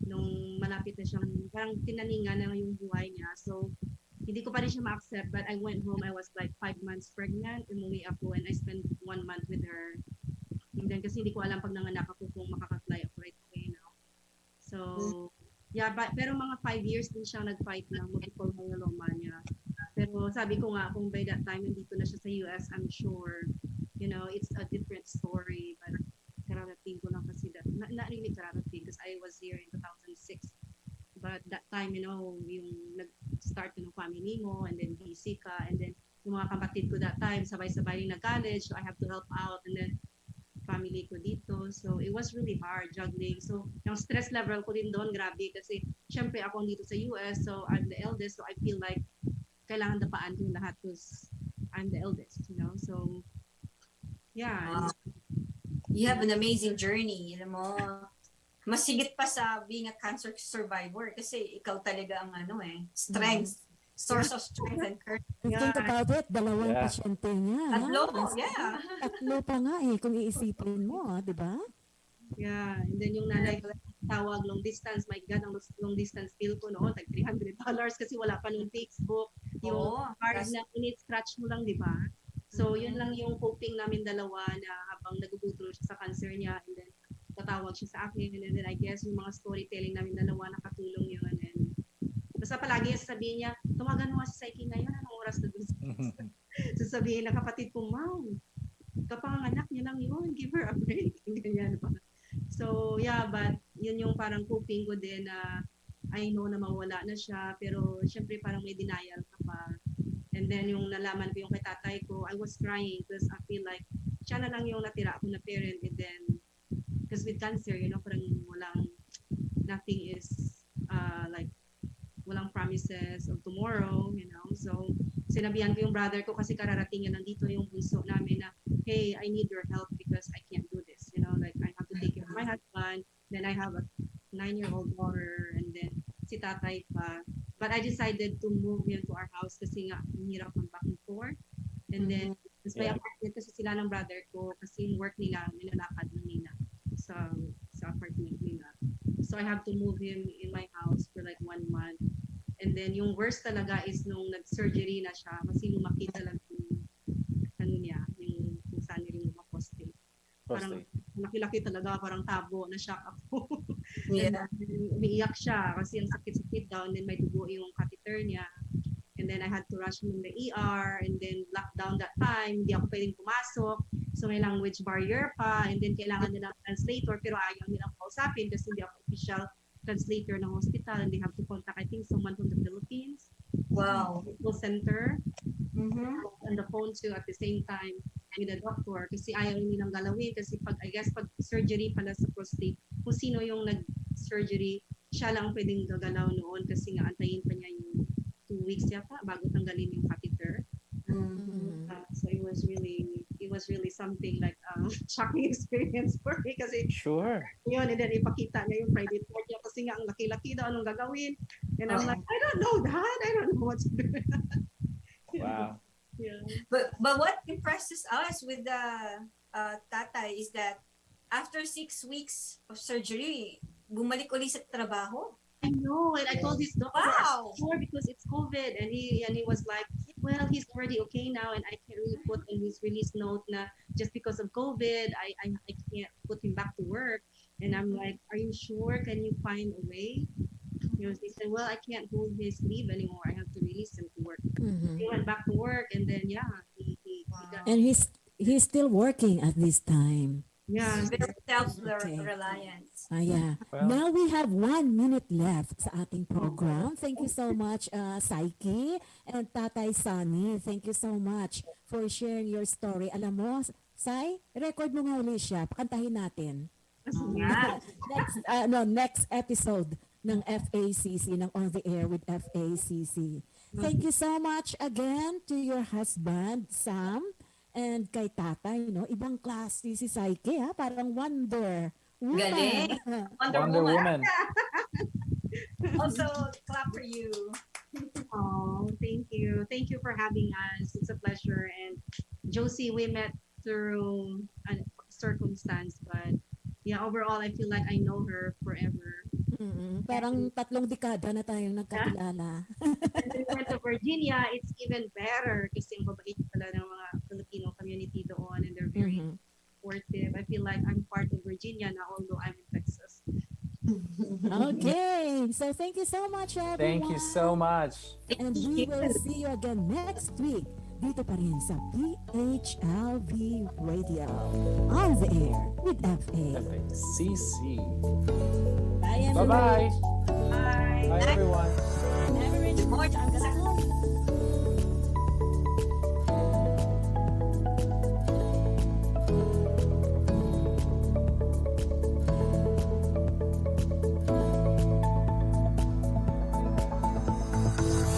Nung malapit na siyang, parang tinaningan na yung buhay niya. So, hindi ko pa rin siya ma-accept, but I went home. I was like 5 months pregnant. Umuwi ako and I spent 1 month with her. And then, kasi hindi ko alam pag nanganak ako kung makaka-fly ako right away now. So, yeah, pero mga 5 years din siyang nag-fight ng multiple myeloma niya. Pero sabi ko nga, kung by that time nandito na siya sa US, I'm sure, it's a different story. But kararating ko lang kasi not really kararating because I was here in 2006. But that time, yung nag-start ng family mo and then busy ka and then yung mga kapatid ko that time, sabay-sabay nag-college, so I have to help out and then family ko dito. So it was really hard juggling. So yung stress level ko din doon, grabe kasi syempre ako dito sa US, so I'm the eldest, so I feel like kailangan dapaan ko lahat because I'm the eldest, So yeah. You have an amazing journey, mas higit pa sa being a cancer survivor kasi ikaw talaga ang strength, source of strength and courage. Think about it, dalawang pasyente niya. Tatlo pa nga kung iisipin mo, di ba? Yeah, and then yung nanay ko tawag long distance, my God, ang long distance bill ko noon, like $300 kasi wala pa nung Facebook. Yung card na scratch mo lang, di ba? So, yun lang yung coping namin dalawa na habang nag-go-through siya sa cancer niya and then tatawag siya sa akin and then I guess yung mga storytelling namin dalawa nakatulong yun and basta palagi sasabihin niya, tumagan mo si Psyche ngayon, anong oras na doon? Sasabihin na kapatid ko, Mom, kapanganak niya lang yun, give her a break. Ganyan pa. So, yeah, but yun yung parang coping ko din na I know na mawala na siya, pero syempre parang may denial ka pa. And then yung nalaman ko yung kay tatay ko, I was crying because I feel like siya na lang yung natira ako na parent. And then, because with cancer, you know, parang nothing is like, walang promises of tomorrow, you know. So, sinabihan ko yung brother ko kasi kararating niya nandito yung bunso namin na, hey, I need your help because I can't do this, you know, like I have to take care of my husband, then I have a 9-year-old daughter, and then si tatay pa. But I decided to move him to our house kasi nga, hirap ng back and forth. And then, mas may apartment kasi sila ng brother ko kasi yung work nila, nilalakad lang nila sa apartment nila. So I have to move him in my house for like 1 month. And then yung worst talaga is nung nag-surgery na siya kasi lumaki talaga yung kung saan yung prostate. Parang laki-laki talaga, parang tabo, na-shock ako. Yeah. Umiiyak siya kasi ang sakit-sakit daw, and then may dugo yung catheter niya. And then I had to rush him in the ER, and then lockdown that time, hindi ako pwedeng pumasok. So may language barrier pa, and then kailangan nila translator, pero ayaw nilang kausapin kasi hindi ako official translator ng hospital, and they have to contact, I think, someone from the Philippines. Wow. Medical center. On the phone too at the same time with the doctor kasi ayaw nilang galawin kasi pag surgery pala sa prostate, kung sino yung nag-surgery, siya lang pwedeng gagalaw noon kasi nga antayin pa niya yung 2 weeks yata bago tanggalin yung catheter. So it was really something like shocking experience for me kasi yun, and then ipakita niya yung private part niya kasi nga ang laki-laki daw anong gagawin, and I'm like, I don't know that, I don't know what to do. Wow. Yeah. But what impresses us with the tatay is that after 6 weeks of surgery, bumalik ulit sa trabaho. I know, and I told this doctor, wow, because it's COVID, and he was like, well, he's already okay now, and I can't really put in his release note na just because of COVID, I can't put him back to work. And I'm like, are you sure? Can you find a way? You know, he said, well, I can't hold his leave anymore. I have to release him to work. He went back to work, and then he got. And he's still working at this time. Yeah, very self-reliant. Yeah. Well, Now we have 1 minute left sa ating program. Thank you so much, Saiki and Tatay Sunny. Thank you so much for sharing your story. Alam mo, Sai, record mo nga ulit siya. Pakantahin natin. Next episode ng FACC, ng On the Air with FACC. Thank you so much again to your husband, Sam, and kay tatay, no? Ibang klase si Saiki, ha? Parang Wonder Woman. Galing. Wonder Woman. Also, clap for you. Oh, thank you. Thank you for having us. It's a pleasure. And Josie, we met through a circumstance, but yeah, overall, I feel like I know her forever. Parang 3 dekada na tayong nagkakilala. And then we went to Virginia, it's even better kasi ang babait pala ng mga Filipino community doon, and they're very supportive. I feel like I'm part of Virginia now, although I'm in Texas. Okay, so thank you so much, everyone. Thank you so much. And we will see you again next week dito pa rin sa PHLV Radio, On the Air with FACC. Bye, everyone. Bye-bye. Bye. Bye, everyone. Never reach More time.